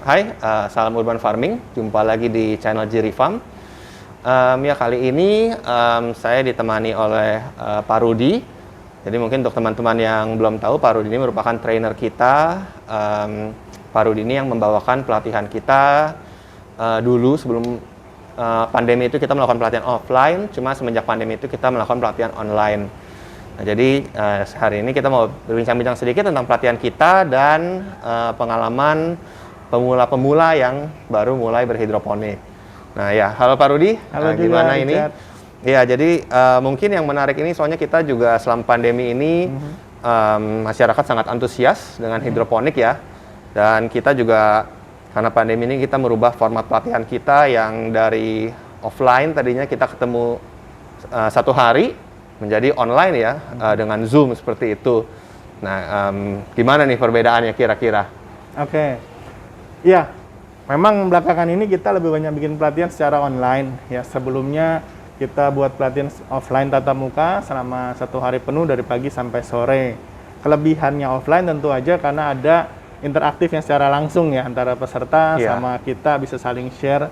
Hai, salam urban farming. Jumpa lagi di channel Jiri Farm. Ya kali ini saya ditemani oleh Pak Rudi. Jadi mungkin untuk teman-teman yang belum tahu, Pak Rudi ini merupakan trainer kita. Pak Rudi ini yang membawakan pelatihan kita dulu sebelum pandemi itu kita melakukan pelatihan offline. Cuma semenjak pandemi itu kita melakukan pelatihan online. Nah, jadi hari ini kita mau berbincang-bincang sedikit tentang pelatihan kita dan pengalaman pemula-pemula yang baru mulai berhidroponik. Nah ya, halo Pak Rudi, Halo juga, gimana ini? Richard. Ya, jadi mungkin yang menarik ini soalnya kita juga selama pandemi ini masyarakat sangat antusias dengan hidroponik ya. Dan kita juga karena pandemi ini kita merubah format pelatihan kita yang dari offline tadinya kita ketemu satu hari menjadi online ya dengan Zoom seperti itu. Nah, gimana nih perbedaannya kira-kira? Oke. Ya, memang belakangan ini kita lebih banyak bikin pelatihan secara online. Ya, sebelumnya kita buat pelatihan offline tatap muka selama 1 hari penuh dari pagi sampai sore. Kelebihannya offline tentu aja karena ada interaktifnya secara langsung ya antara peserta sama kita bisa saling share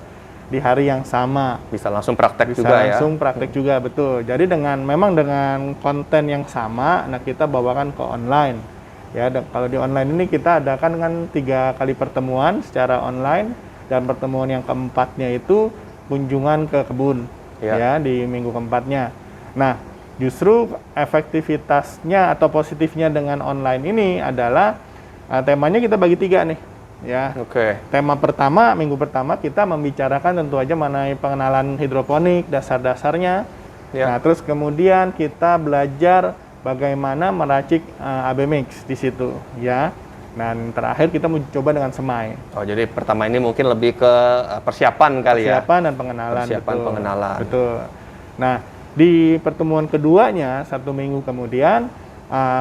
di hari yang sama. Bisa langsung praktek Bisa juga ya? langsung praktek juga, betul. Jadi memang dengan konten yang sama, nah kita bawakan ke online. Ya, kalau di online ini kita adakan dengan 3 kali pertemuan secara online dan pertemuan yang keempatnya itu kunjungan ke kebun ya di minggu keempatnya. Nah, justru efektivitasnya atau positifnya dengan online ini adalah temanya kita bagi 3 nih ya. Tema pertama, minggu pertama kita membicarakan tentu aja mengenai pengenalan hidroponik, dasar-dasarnya. Nah, terus kemudian kita belajar bagaimana meracik AB mix di situ ya. Dan terakhir kita mencoba dengan semai. Oh, jadi pertama ini mungkin lebih ke persiapan kali ya. Persiapan dan pengenalan. Persiapan pengenalan. Betul. Nah, di pertemuan keduanya 1 minggu kemudian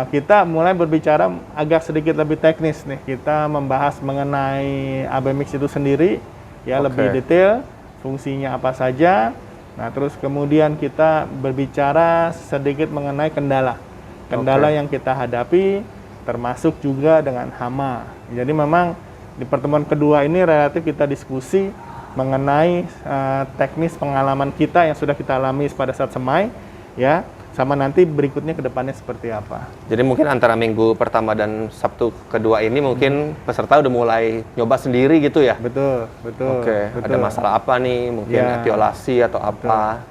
kita mulai berbicara agak sedikit lebih teknis nih. Kita membahas mengenai AB mix itu sendiri ya, lebih detail, fungsinya apa saja. Nah, terus kemudian kita berbicara sedikit mengenai kendala yang kita hadapi, termasuk juga dengan hama. Jadi memang di pertemuan kedua ini relatif kita diskusi mengenai teknis pengalaman kita yang sudah kita alami pada saat semai, ya, sama nanti berikutnya ke depannya seperti apa. Jadi mungkin antara minggu pertama dan Sabtu kedua ini mungkin peserta udah mulai nyoba sendiri gitu ya? Betul. Betul. Ada masalah apa nih? Mungkin etiolasi atau apa?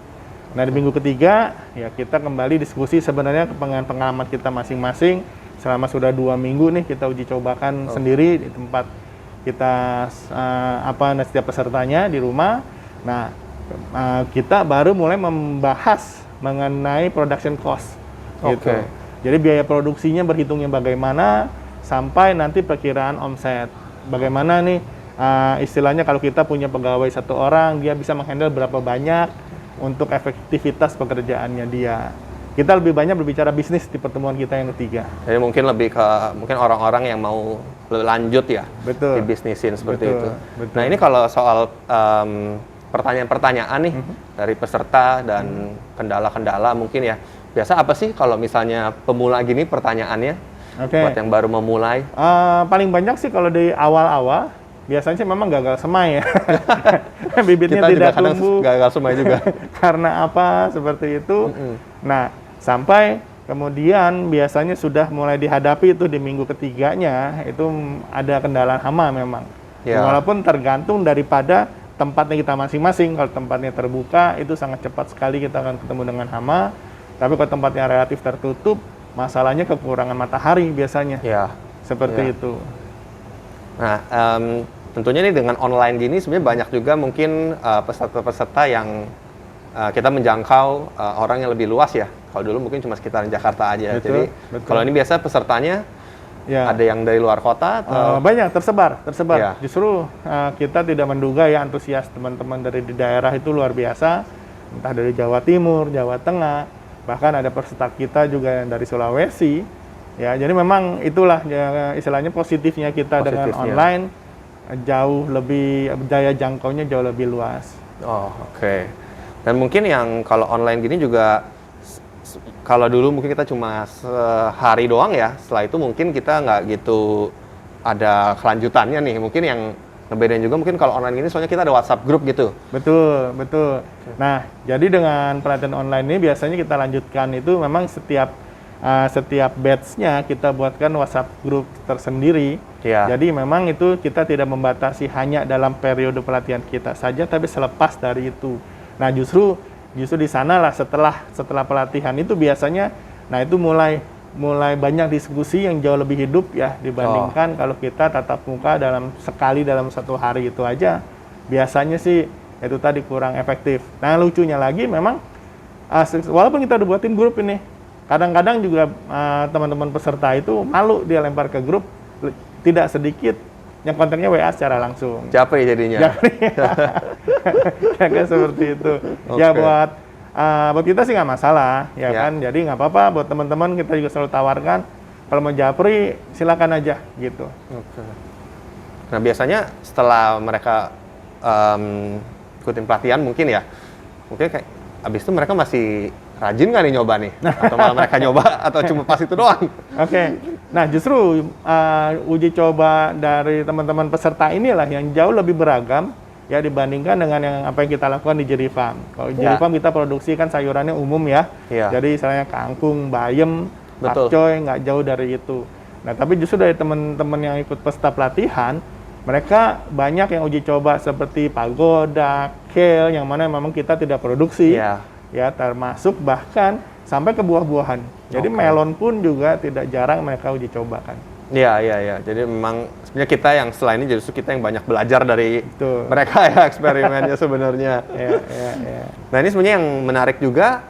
Nah, di minggu ketiga ya kita kembali diskusi sebenarnya pengalaman kita masing-masing selama sudah 2 minggu nih kita uji cobakan sendiri di tempat kita setiap pesertanya di rumah. Nah, kita baru mulai membahas mengenai production cost gitu. Jadi biaya produksinya berhitungnya bagaimana sampai nanti perkiraan omset. Bagaimana nih istilahnya kalau kita punya pegawai 1 orang dia bisa menghandle berapa banyak untuk efektivitas pekerjaannya dia. Kita lebih banyak berbicara bisnis di pertemuan kita yang ketiga. Jadi mungkin lebih ke orang-orang yang mau lanjut ya, dibisnisin seperti itu. Nah, ini kalau soal pertanyaan-pertanyaan nih dari peserta dan kendala-kendala mungkin ya. Biasa apa sih kalau misalnya pemula gini pertanyaannya buat yang baru memulai? Paling banyak sih kalau di awal-awal biasanya sih memang gagal semai ya. Bibitnya kita tidak tumbuh. Gagal semai juga. Karena apa seperti itu. Nah, sampai kemudian biasanya sudah mulai dihadapi itu di minggu ketiganya itu ada kendala hama memang. Walaupun tergantung daripada tempatnya kita masing-masing. Kalau tempatnya terbuka itu sangat cepat sekali kita akan ketemu dengan hama. Tapi kalau tempatnya relatif tertutup, masalahnya kekurangan matahari biasanya. Seperti itu. Nah, tentunya nih dengan online gini sebenarnya banyak juga mungkin peserta-peserta yang kita menjangkau orang yang lebih luas ya. Kalau dulu mungkin cuma sekitaran Jakarta aja. Jadi kalau ini biasa pesertanya ada yang dari luar kota atau banyak tersebar. Justru kita tidak menduga ya antusias teman-teman dari di daerah itu luar biasa. Entah dari Jawa Timur, Jawa Tengah, bahkan ada peserta kita juga yang dari Sulawesi. Ya, jadi memang itulah ya, istilahnya positifnya kita dengan online jauh lebih daya jangkaunya jauh lebih luas. Dan mungkin yang kalau online gini juga kalau dulu mungkin kita cuma sehari doang ya, setelah itu mungkin kita nggak gitu ada kelanjutannya nih. Mungkin yang ngebedain juga mungkin kalau online ini soalnya kita ada WhatsApp group gitu. Betul, betul. Nah, jadi dengan pelatihan online ini biasanya kita lanjutkan itu memang setiap batch-nya kita buatkan WhatsApp group tersendiri. Iya. Jadi memang itu kita tidak membatasi hanya dalam periode pelatihan kita saja, tapi selepas dari itu. Nah, justru di sana lah setelah pelatihan itu biasanya, nah itu mulai banyak diskusi yang jauh lebih hidup ya dibandingkan kalau kita tatap muka dalam satu hari itu aja. Biasanya sih itu tadi kurang efektif. Nah, lucunya lagi memang walaupun kita udah buatin grup ini, kadang-kadang juga teman-teman peserta itu malu dia lempar ke grup, tidak sedikit yang kontennya WA secara langsung. Japri jadinya. Kayak seperti itu. Okay. Ya buat kita sih nggak masalah, ya kan. Jadi nggak apa-apa buat teman-teman, kita juga selalu tawarkan kalau mau japri silakan aja gitu. Okay. Nah, biasanya setelah mereka ikutin pelatihan mungkin kayak abis itu mereka masih rajin nggak nih nyoba nih? Atau malah mereka nyoba atau cuma pas itu doang? Oke. Nah, justru uji coba dari teman-teman peserta inilah yang jauh lebih beragam ya dibandingkan dengan apa yang kita lakukan di Jerry Farm. Kalau di Jerry Farm kita produksi kan sayurannya umum ya. Jadi misalnya kangkung, bayam, pakcoy, nggak jauh dari itu. Nah, tapi justru dari teman-teman yang ikut peserta pelatihan, mereka banyak yang uji coba seperti pagoda, kale, yang mana memang kita tidak produksi. Ya, termasuk bahkan sampai ke buah-buahan. Jadi melon pun juga tidak jarang mereka uji coba kan. Iya. Jadi memang sebenarnya kita yang setelah ini justru kita yang banyak belajar dari mereka ya eksperimennya sebenarnya. Iya. Nah, ini sebenarnya yang menarik juga,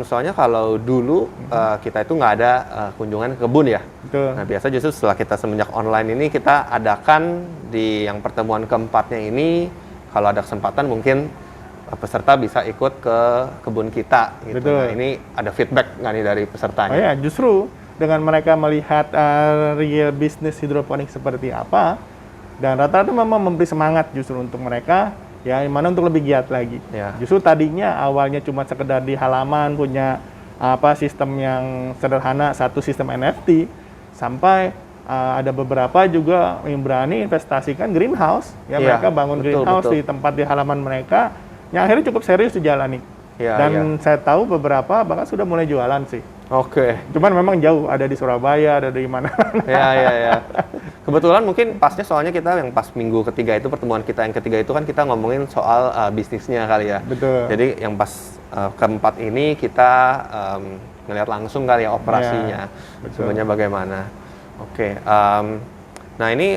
soalnya kalau dulu kita itu nggak ada kunjungan ke kebun ya. Betul. Nah, biasa justru setelah kita semenjak online ini kita adakan di yang pertemuan keempatnya ini, kalau ada kesempatan mungkin peserta bisa ikut ke kebun kita gitu. Nah, ini ada feedback nggak nih dari pesertanya? Oh ya, justru dengan mereka melihat real bisnis hidroponik seperti apa, dan rata-rata memang memberi semangat justru untuk mereka, ya mana untuk lebih giat lagi. Justru tadinya awalnya cuma sekedar di halaman punya sistem yang sederhana, satu sistem NFT, sampai ada beberapa juga yang berani investasikan greenhouse, ya mereka bangun greenhouse di tempat di halaman mereka, yang akhirnya cukup serius dijalani. Dan saya tahu beberapa bahkan sudah mulai jualan sih. Cuman memang jauh, ada di Surabaya, ada di mana. Ya. Kebetulan mungkin pasnya soalnya kita yang pas minggu ketiga itu, pertemuan kita yang ketiga itu kan kita ngomongin soal bisnisnya kali ya. Betul. Jadi yang pas keempat ini kita ngelihat langsung kali ya operasinya. Sebenarnya bagaimana. Nah ini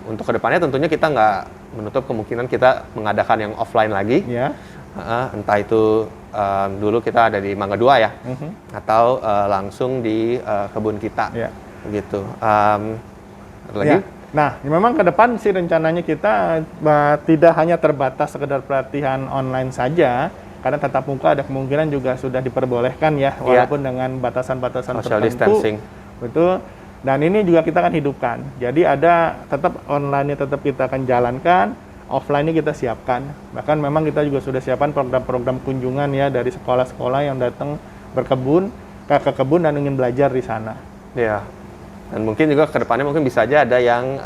untuk kedepannya tentunya kita nggak menutup kemungkinan kita mengadakan yang offline lagi. Entah itu dulu kita ada di Mangga 2 ya, atau langsung di kebun kita, gitu. Lagi? Nah, memang ke depan sih rencananya kita tidak hanya terbatas sekedar pelatihan online saja, karena tatap muka ada kemungkinan juga sudah diperbolehkan ya, walaupun dengan batasan-batasan social tertentu. Distancing. Betul. Dan ini juga kita akan hidupkan. Jadi ada tetap online-nya tetap kita akan jalankan, offline-nya kita siapkan. Bahkan memang kita juga sudah siapkan program-program kunjungan ya dari sekolah-sekolah yang datang berkebun, ke kebun dan ingin belajar di sana. Iya. Dan mungkin juga ke depannya mungkin bisa aja ada yang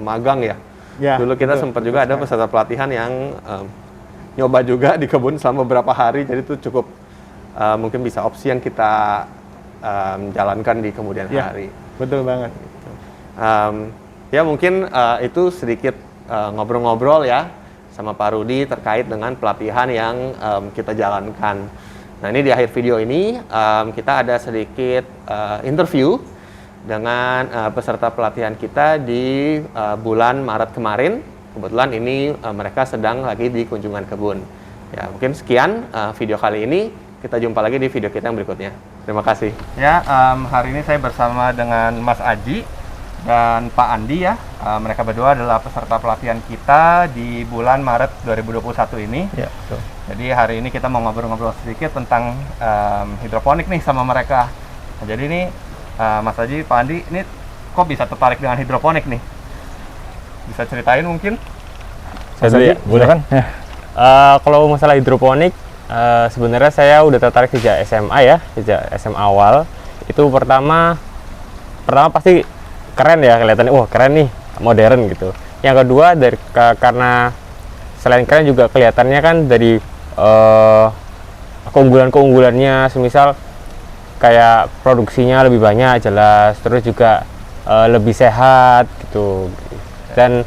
magang ya. Dulu kita sempat juga ada peserta pelatihan yang nyoba juga di kebun selama beberapa hari. Jadi itu cukup mungkin bisa opsi yang kita jalankan di kemudian hari. Betul banget. Ya mungkin itu sedikit ngobrol-ngobrol ya sama Pak Rudi terkait dengan pelatihan yang kita jalankan. Nah ini di akhir video ini kita ada sedikit interview dengan peserta pelatihan kita di bulan Maret kemarin. Kebetulan ini mereka sedang lagi di kunjungan kebun. Ya mungkin sekian video kali ini. Kita jumpa lagi di video kita yang berikutnya. Terima kasih. Ya, hari ini saya bersama dengan Mas Aji dan Pak Andi ya. Mereka berdua adalah peserta pelatihan kita di bulan Maret 2021 ini. Ya, betul. Jadi hari ini kita mau ngobrol-ngobrol sedikit tentang hidroponik nih sama mereka. Nah, jadi ini Mas Aji, Pak Andi, ini kok bisa tertarik dengan hidroponik nih? Bisa ceritain mungkin? Saya dulu ya, boleh kan? Kalau masalah hidroponik, sebenarnya saya udah tertarik sejak SMA ya, sejak SMA awal. Itu pertama pasti keren ya kelihatannya, wah keren nih, modern gitu. Yang kedua karena selain keren juga kelihatannya kan dari keunggulannya, semisal kayak produksinya lebih banyak jelas, terus juga lebih sehat gitu, dan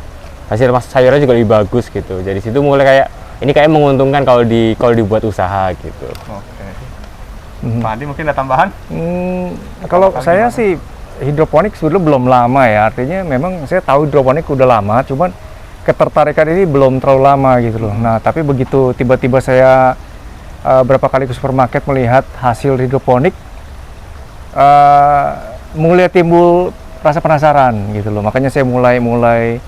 hasil sayurnya juga lebih bagus gitu. Jadi situ mulai kayak ini kayak menguntungkan kalau dibuat usaha gitu. Oke. Pak Andi mungkin ada tambahan? Kalau saya sih hidroponik sebetulnya belum lama ya, artinya memang saya tahu hidroponik udah lama, cuman ketertarikan ini belum terlalu lama gitu loh. Nah, tapi begitu tiba-tiba saya berapa kali ke supermarket melihat hasil hidroponik, mulai timbul rasa penasaran gitu loh. Makanya saya mulai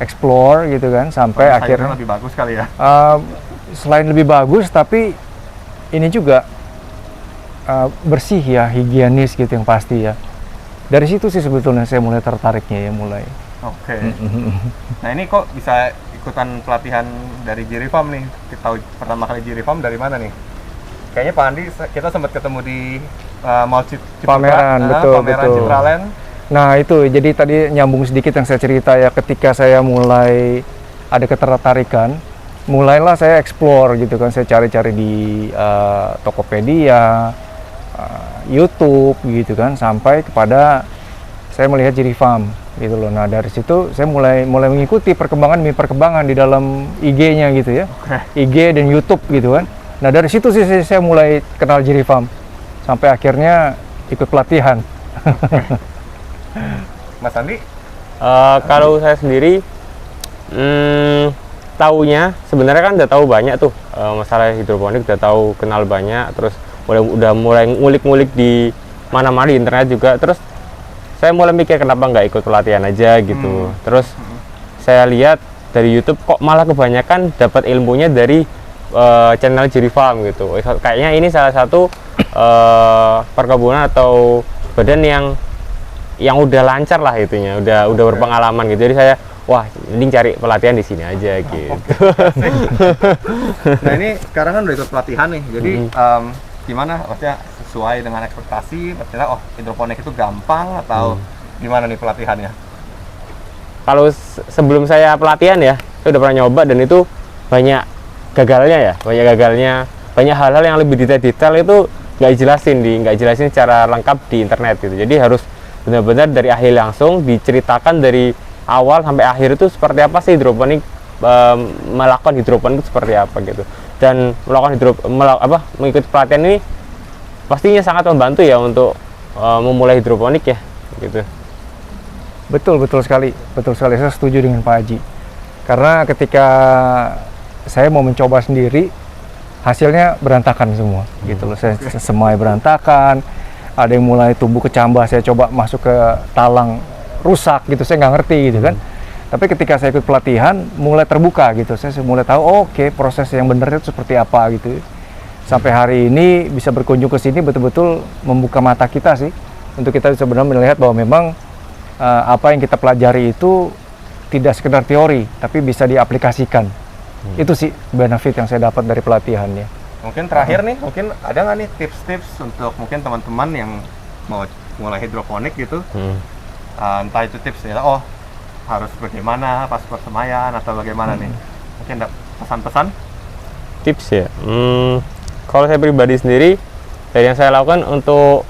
explore gitu kan, sampai akhirnya lebih bagus kali ya. selain lebih bagus, tapi ini juga bersih ya, higienis gitu yang pasti ya. Dari situ sih sebetulnya saya mulai tertariknya ya, mulai. Oke. Nah ini kok bisa ikutan pelatihan dari Jirifarm nih? Kita tahu pertama kali Jirifarm dari mana nih? Kayaknya Pak Andi kita sempat ketemu di Mall Ciputra, pameran, betul. Citraland. Nah itu, jadi tadi nyambung sedikit yang saya cerita ya, ketika saya mulai ada ketertarikan, mulailah saya explore gitu kan, saya cari-cari di Tokopedia, YouTube gitu kan, sampai kepada saya melihat Jirifarm gitu loh. Nah dari situ saya mulai mengikuti perkembangan di dalam IG-nya gitu ya, IG dan YouTube gitu kan. Nah dari situ sih saya mulai kenal Jirifarm sampai akhirnya ikut pelatihan. Mas Andi? Kalau saya sendiri taunya sebenarnya kan udah tahu banyak tuh masalah hidroponik, udah tahu kenal banyak, terus udah mulai ngulik-ngulik di mana-mana di internet juga. Terus saya mulai mikir kenapa nggak ikut pelatihan aja gitu. Terus saya lihat dari YouTube kok malah kebanyakan dapat ilmunya dari channel Jirifarm gitu. Kayaknya ini salah satu perkebunan atau badan yang udah lancar lah itunya, udah berpengalaman gitu. Jadi saya wah mending cari pelatihan di sini aja gitu. Nah ini sekarang kan udah ikut pelatihan nih, jadi gimana? Maksudnya sesuai dengan ekspektasi? Maksudnya hidroponik itu gampang atau gimana nih pelatihannya? Kalau sebelum saya pelatihan ya, saya udah pernah nyoba dan itu banyak gagalnya, banyak hal-hal yang lebih detail itu nggak jelasin secara lengkap di internet gitu. Jadi harus benar-benar dari ahli langsung diceritakan dari awal sampai akhir itu seperti apa sih hidroponik, melakukan hidroponik itu seperti apa gitu. Dan mengikuti pelatihan ini pastinya sangat membantu ya untuk memulai hidroponik ya gitu. Betul sekali saya setuju dengan Pak Haji, karena ketika saya mau mencoba sendiri hasilnya berantakan semua gitu loh. Saya semai berantakan, ada yang mulai tumbuh kecambah, saya coba masuk ke talang rusak gitu, saya nggak ngerti gitu kan. Tapi ketika saya ikut pelatihan mulai terbuka gitu, saya mulai tahu oke, proses yang benar itu seperti apa gitu. Sampai hari ini bisa berkunjung ke sini betul-betul membuka mata kita sih, untuk kita sebenarnya melihat bahwa memang apa yang kita pelajari itu tidak sekedar teori tapi bisa diaplikasikan. Itu sih benefit yang saya dapat dari pelatihannya. Mungkin terakhir nih, mungkin ada nggak nih tips-tips untuk mungkin teman-teman yang mau mulai hidroponik gitu, entah itu tipsnya harus bagaimana pas persemayan atau bagaimana nih, mungkin ada pesan-pesan? Tips ya, kalau saya pribadi sendiri dari yang saya lakukan untuk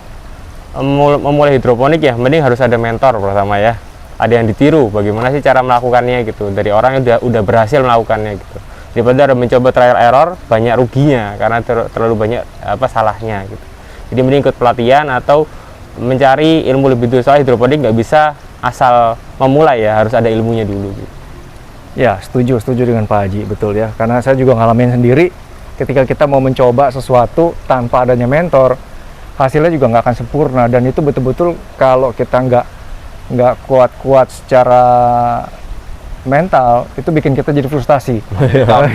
memulai hidroponik ya, mending harus ada mentor pertama ya, ada yang ditiru bagaimana sih cara melakukannya gitu, dari orang yang udah berhasil melakukannya gitu, daripada ada mencoba trial error banyak ruginya karena terlalu banyak salahnya gitu. Jadi mending ikut pelatihan atau mencari ilmu lebih dulu, soal hidroponik nggak bisa asal memulai ya, harus ada ilmunya dulu gitu. Ya setuju dengan Pak Haji, betul ya, karena saya juga ngalamin sendiri ketika kita mau mencoba sesuatu tanpa adanya mentor, hasilnya juga nggak akan sempurna, dan itu betul-betul kalau kita nggak kuat secara mental itu bikin kita jadi frustasi.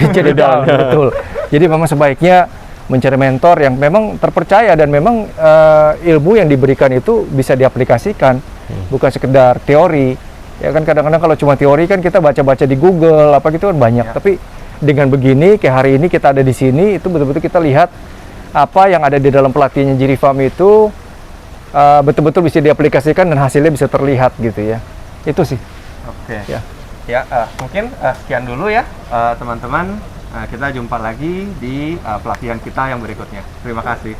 Jadi down, betul. Jadi memang sebaiknya mencari mentor yang memang terpercaya dan memang ilmu yang diberikan itu bisa diaplikasikan, bukan sekedar teori. Ya kan kadang-kadang kalau cuma teori kan kita baca-baca di Google apa gitu kan banyak. Ya. Tapi dengan begini kayak hari ini kita ada di sini, itu betul-betul kita lihat apa yang ada di dalam pelatihannya Jirifarm itu betul-betul bisa diaplikasikan dan hasilnya bisa terlihat gitu ya. Itu sih. Oke. Ya. Ya, mungkin sekian dulu ya, teman-teman. Kita jumpa lagi di pelatihan kita yang berikutnya. Terima kasih.